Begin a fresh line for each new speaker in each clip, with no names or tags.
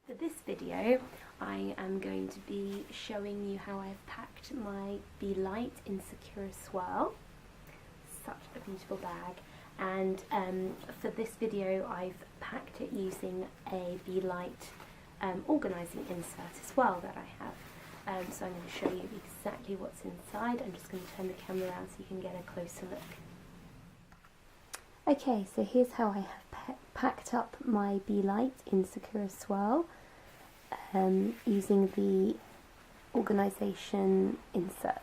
For this video, I am going to be showing you how I've packed my Be Light in Sakura Swirl. Such a beautiful bag. And for this video, I've packed it using a Be Light organising insert as well that I have. So I'm going to show you exactly what's inside. I'm just going to turn the camera around so you can get a closer look. Okay, so here's how I have packed up my Be Light in Sakura Swirl using the organisation insert.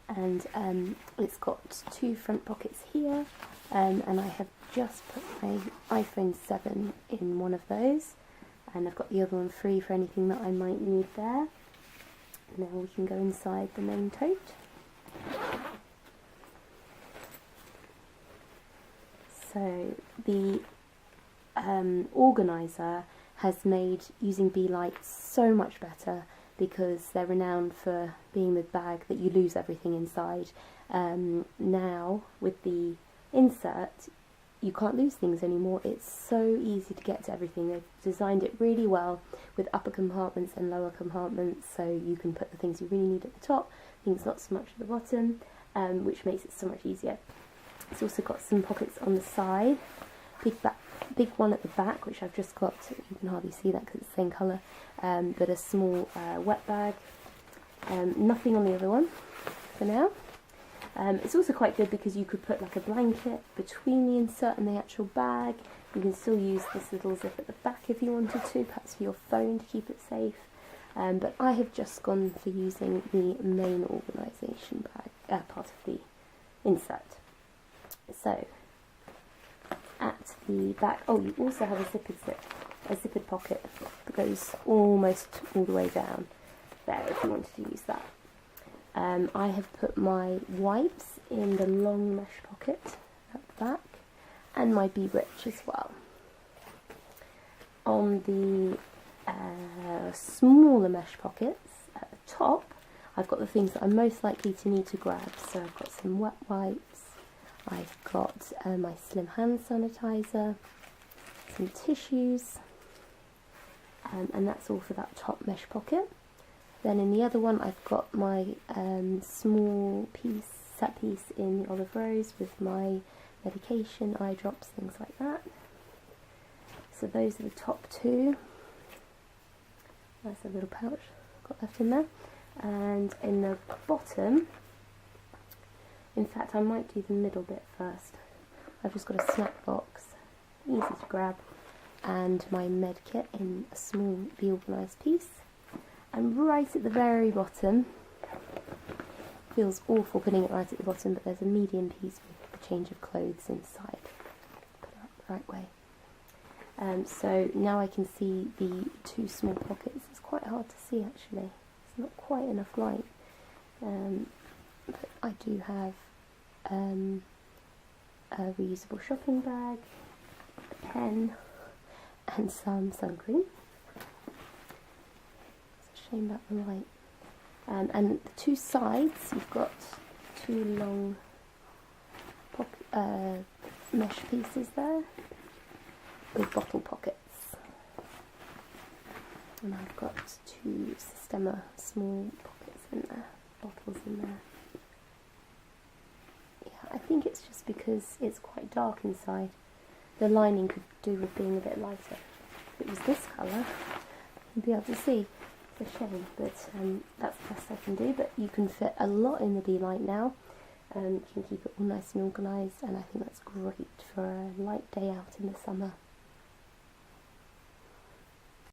And it's got two front pockets here, and I have just put my iPhone 7 in one of those, and I've got the other one free for anything that I might need there. And then we can go inside the main tote. So the organiser has made using Be Light so much better, because they're renowned for being the bag that you lose everything inside. Now with the insert you can't lose things anymore. It's so easy to get to everything. They've designed it really well with upper compartments and lower compartments, so you can put the things you really need at the top, things not so much at the bottom, which makes it so much easier. It's also got some pockets on the side, big one at the back, which I've just got, you can hardly see that because it's the same colour, but a small wet bag. Nothing on the other one for now. It's also quite good because you could put like a blanket between the insert and the actual bag. You can still use this little zip at the back if you wanted to, perhaps for your phone to keep it safe. But I have just gone for using the main organisation bag, part of the insert. So, at the back, oh, you also have a zippered pocket that goes almost all the way down there if you wanted to use that. I have put my wipes in the long mesh pocket at the back, and my Be Rich as well. On the smaller mesh pockets at the top, I've got the things that I'm most likely to need to grab. So I've got some wet wipes, I've got my slim hand sanitizer, some tissues, and that's all for that top mesh pocket. Then in the other one I've got my small set piece in the olive rose with my medication, eye drops, things like that. So those are the top two. There's a little pouch got left in there. And in the bottom, in fact I might do the middle bit first. I've just got a snack box, easy to grab, and my med kit in a small Be Organised piece. And right at the very bottom, feels awful putting it right at the bottom, but there's a medium piece with a change of clothes inside. Put it up the right way. So now I can see the two small pockets. It's quite hard to see actually. It's not quite enough light. But I do have a reusable shopping bag, a pen, and some sun cream. Shame about the light. And the two sides, you've got two long mesh pieces there with bottle pockets. And I've got two Systema small pockets in there, bottles in there. Yeah, I think it's just because it's quite dark inside. The lining could do with being a bit lighter. If it was this colour, you'd be able to see. It's a shame, but that's the best I can do. But you can fit a lot in the Be Light now. You can keep it all nice and organised, and I think that's great for a light day out in the summer.